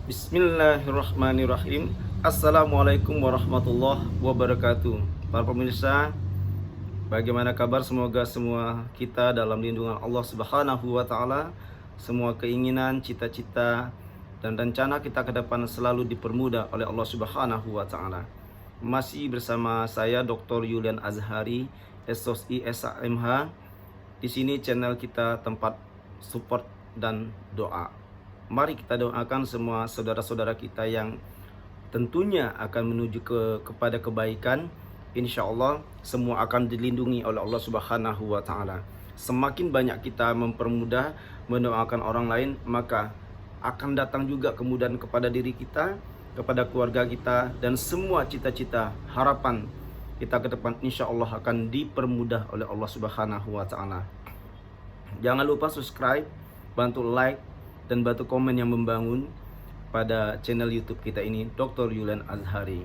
Bismillahirrahmanirrahim. Assalamualaikum warahmatullahi wabarakatuh. Para pemirsa, bagaimana kabar? Semoga semua kita dalam lindungan Allah Subhanahu wa taala. Semua keinginan, cita-cita dan rencana kita ke depan selalu dipermudah oleh Allah Subhanahu wa taala. Masih bersama saya Dr. Yulian Azhari, SOSI SAMH. Di sini channel kita tempat support dan doa. Mari kita doakan semua saudara-saudara kita yang tentunya akan menuju kepada kebaikan. Insya Allah semua akan dilindungi oleh Allah Subhanahu wa taala. Semakin banyak kita mempermudah mendoakan orang lain, maka akan datang juga kemudahan kepada diri kita, kepada keluarga kita, dan semua cita-cita, harapan kita ke depan insya Allah akan dipermudah oleh Allah Subhanahu wa taala. Jangan lupa subscribe, bantu like, dan bantu komen yang membangun pada channel YouTube kita ini, Dr. Yulian Azhari.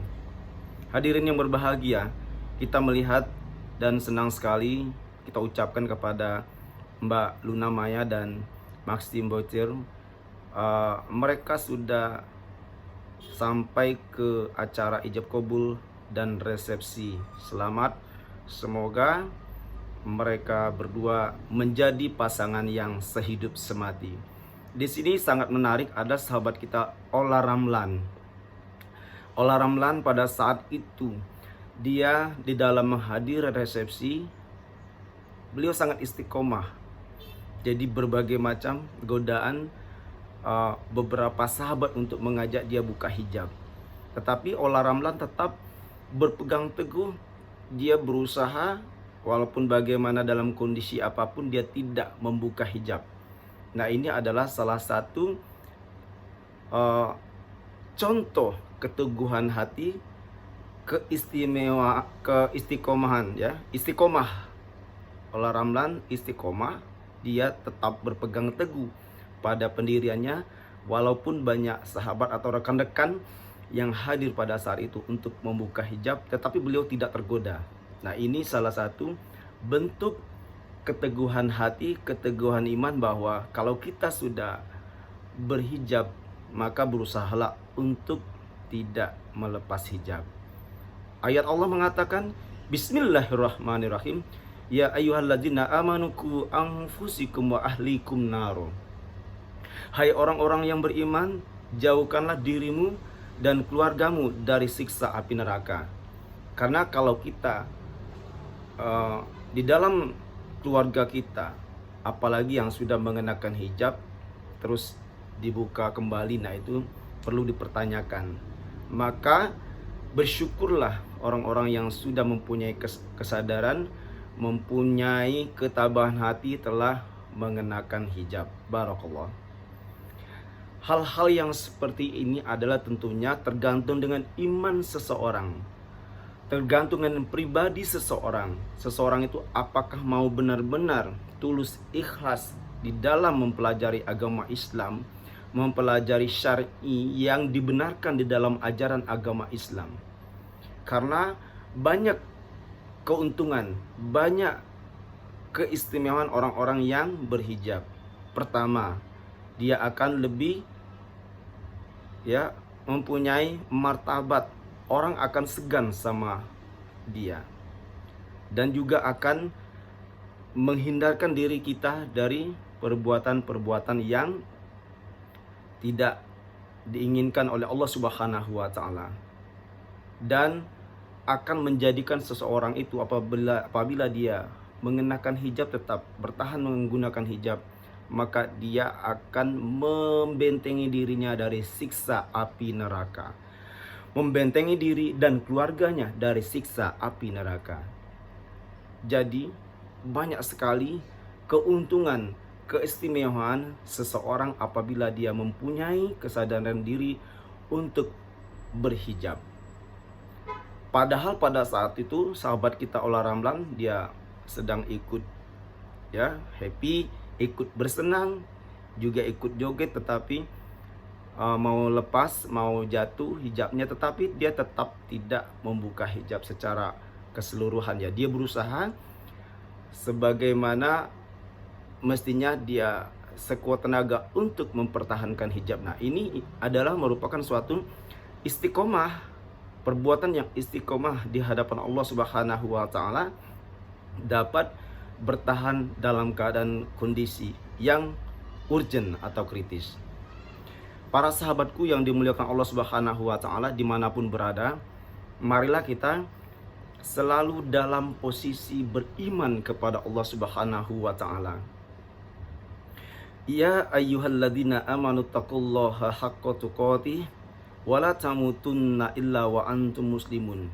Hadirin yang berbahagia, kita melihat dan senang sekali kita ucapkan kepada Mbak Luna Maya dan Maxim Botir. Mereka sudah sampai ke acara ijab kabul dan resepsi. Selamat, semoga mereka berdua menjadi pasangan yang sehidup semati. Di sini sangat menarik, ada sahabat kita Ola Ramlan. Ola Ramlan pada saat itu dia di dalam menghadiri resepsi, beliau sangat istiqomah. Jadi berbagai macam godaan beberapa sahabat untuk mengajak dia buka hijab. Tetapi Ola Ramlan tetap berpegang teguh, dia berusaha walaupun bagaimana dalam kondisi apapun dia tidak membuka hijab. Nah, ini adalah salah satu contoh keteguhan hati, keistiqomahan ya. Istiqomah. Ola Ramlan istiqomah, dia tetap berpegang teguh pada pendiriannya walaupun banyak sahabat atau rekan-rekan yang hadir pada saat itu untuk membuka hijab, tetapi beliau tidak tergoda. Nah, ini salah satu bentuk keteguhan hati, keteguhan iman bahwa kalau kita sudah berhijab, maka berusahalah untuk tidak melepas hijab. Ayat Allah mengatakan, Bismillahirrahmanirrahim, Ya ayyuhalladzina amanu qu anfusikum wa ahlikum naro. Hai orang-orang yang beriman, jauhkanlah dirimu dan keluargamu dari siksa api neraka. Karena kalau kita di dalam keluarga kita, apalagi yang sudah mengenakan hijab terus dibuka kembali, nah itu perlu dipertanyakan. Maka bersyukurlah orang-orang yang sudah mempunyai kesadaran, mempunyai ketabahan hati telah mengenakan hijab. Barakallah. Hal-hal yang seperti ini adalah tentunya tergantung dengan iman seseorang, tergantung dengan pribadi seseorang. Seseorang itu apakah mau benar-benar tulus ikhlas di dalam mempelajari agama Islam, mempelajari syar'i yang dibenarkan di dalam ajaran agama Islam. Karena banyak keuntungan, banyak keistimewaan orang-orang yang berhijab. Pertama, dia akan lebih mempunyai martabat. Orang akan segan sama dia, dan juga akan menghindarkan diri kita dari perbuatan-perbuatan yang tidak diinginkan oleh Allah Subhanahu wa taala, dan akan menjadikan seseorang itu apabila dia mengenakan hijab, tetap bertahan menggunakan hijab, maka dia akan membentengi dirinya dari siksa api neraka, membentengi diri dan keluarganya dari siksa api neraka. Jadi banyak sekali keuntungan, keistimewaan seseorang apabila dia mempunyai kesadaran diri untuk berhijab. Padahal pada saat itu sahabat kita Ola Ramlan dia sedang ikut happy, ikut bersenang, juga ikut joget, tetapi mau lepas, mau jatuh hijabnya, tetapi dia tetap tidak membuka hijab secara keseluruhan ya. Dia berusaha sebagaimana mestinya dia sekuat tenaga untuk mempertahankan hijab. Nah, ini adalah merupakan suatu istiqomah, perbuatan yang istiqomah di hadapan Allah Subhanahu wa taala, dapat bertahan dalam keadaan kondisi yang urgent atau kritis. Para sahabatku yang dimuliakan Allah Subhanahu wa taala dimanapun berada, marilah kita selalu dalam posisi beriman kepada Allah Subhanahu wa taala. Ya ayyuhalladzina amanu taqullaha haqqa tuqatih wa la tamutunna illa wa antum muslimun.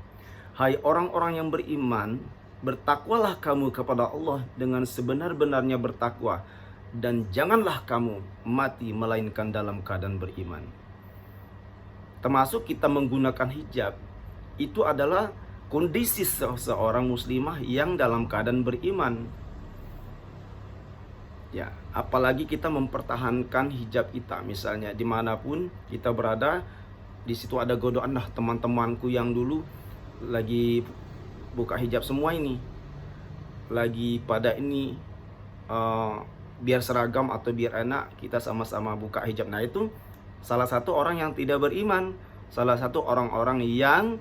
Hai orang-orang yang beriman, bertakwalah kamu kepada Allah dengan sebenar-benarnya bertakwa, dan janganlah kamu mati melainkan dalam keadaan beriman. Termasuk kita menggunakan hijab, itu adalah kondisi seorang muslimah yang dalam keadaan beriman. Ya, apalagi kita mempertahankan hijab kita, misalnya dimanapun kita berada, di situ ada godaan, nah teman-temanku yang dulu lagi buka hijab semua ini, lagi pada ini biar seragam atau biar enak kita sama-sama buka hijab. Nah, itu salah satu orang yang tidak beriman, salah satu orang-orang yang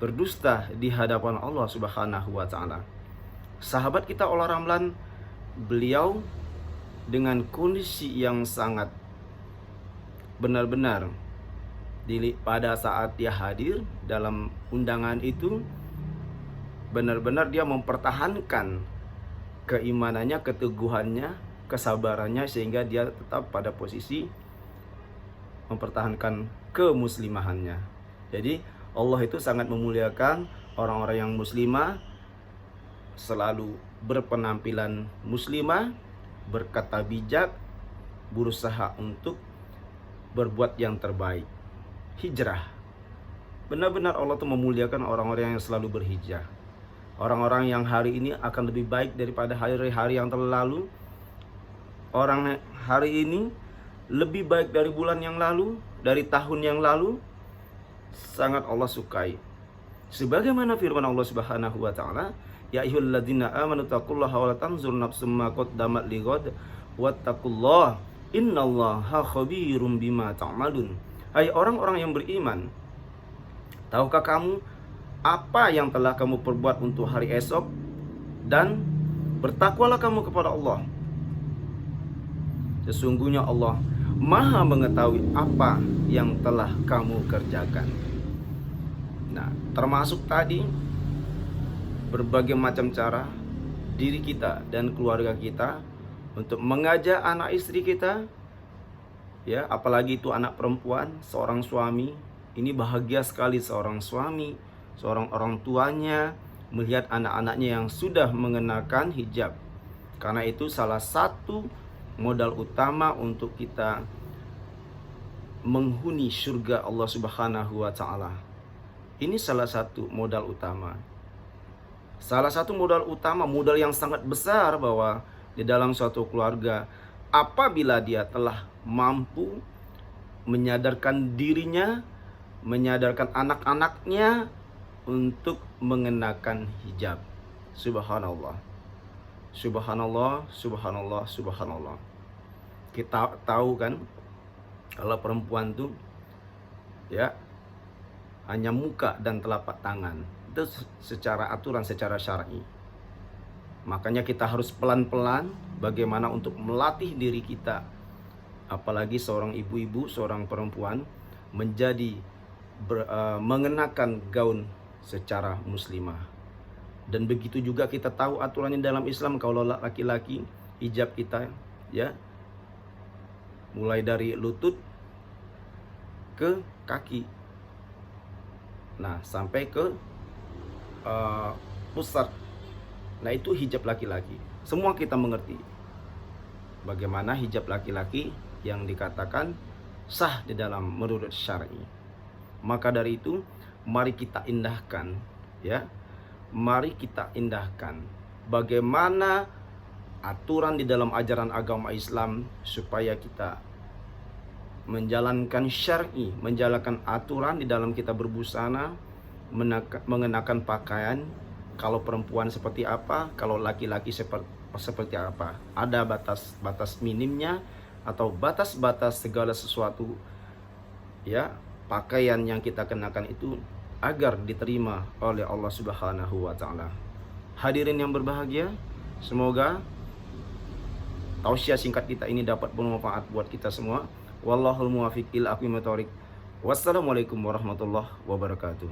berdusta di hadapan Allah Subhanahu wa taala. Sahabat kita Ula Ramlan, beliau dengan kondisi yang sangat benar-benar pada saat dia hadir dalam undangan itu, benar-benar dia mempertahankan keimanannya, keteguhannya, kesabarannya, sehingga dia tetap pada posisi mempertahankan kemuslimahannya. Jadi Allah itu sangat memuliakan orang-orang yang muslimah, selalu berpenampilan muslimah, berkata bijak, berusaha untuk berbuat yang terbaik. Hijrah. Benar-benar Allah itu memuliakan orang-orang yang selalu berhijrah. Orang-orang yang hari ini akan lebih baik daripada hari-hari yang terlalu. Orang hari ini lebih baik dari bulan yang lalu, dari tahun yang lalu. Sangat Allah sukai. Sebagaimana firman Allah Subhanahu wa taala, ya ayyuhalladzina amanu taqullaha wa la tanzur nafsum ma qaddamat lighad wattaqullaha innallaha khabirum bima ta'malun. Hai orang-orang yang beriman, tahukah kamu apa yang telah kamu perbuat untuk hari esok, dan bertakwalah kamu kepada Allah. Sesungguhnya Allah Maha mengetahui apa yang telah kamu kerjakan. Nah, termasuk tadi berbagai macam cara diri kita dan keluarga kita untuk mengajak anak istri kita, ya, apalagi itu anak perempuan, seorang suami. Ini bahagia sekali seorang suami, seorang orang tuanya melihat anak-anaknya yang sudah mengenakan hijab. Karena itu salah satu modal utama untuk kita menghuni surga Allah Subhanahu wa taala. Ini salah satu modal utama. Salah satu modal utama, modal yang sangat besar, bahwa di dalam suatu keluarga, apabila dia telah mampu menyadarkan dirinya, menyadarkan anak-anaknya untuk mengenakan hijab. Subhanallah. Subhanallah, subhanallah, subhanallah. Kita tahu kan, kalau perempuan tuh ya hanya muka dan telapak tangan. Itu secara aturan, secara syar'i. Makanya kita harus pelan-pelan bagaimana untuk melatih diri kita. Apalagi seorang ibu-ibu, seorang perempuan menjadi mengenakan gaun secara muslimah. Dan begitu juga kita tahu aturannya dalam Islam, kalau laki-laki hijab kita ya mulai dari lutut ke kaki. Nah, sampai ke pusat. Nah, itu hijab laki-laki. Semua kita mengerti bagaimana hijab laki-laki yang dikatakan sah di dalam menurut syar'i. Maka dari itu, mari kita indahkan, ya. Mari kita indahkan bagaimana aturan di dalam ajaran agama Islam supaya kita menjalankan syar'i, menjalankan aturan di dalam kita berbusana, mengenakan pakaian. Kalau perempuan seperti apa, kalau laki-laki seperti apa? Ada batas-batas minimnya atau batas-batas segala sesuatu, ya, pakaian yang kita kenakan itu agar diterima oleh Allah Subhanahu wa taala. Hadirin yang berbahagia, semoga tausiah singkat kita ini dapat bermanfaat buat kita semua. Wallahul muwaffiq ila aqwamit thoriq. Wassalamualaikum warahmatullahi wabarakatuh.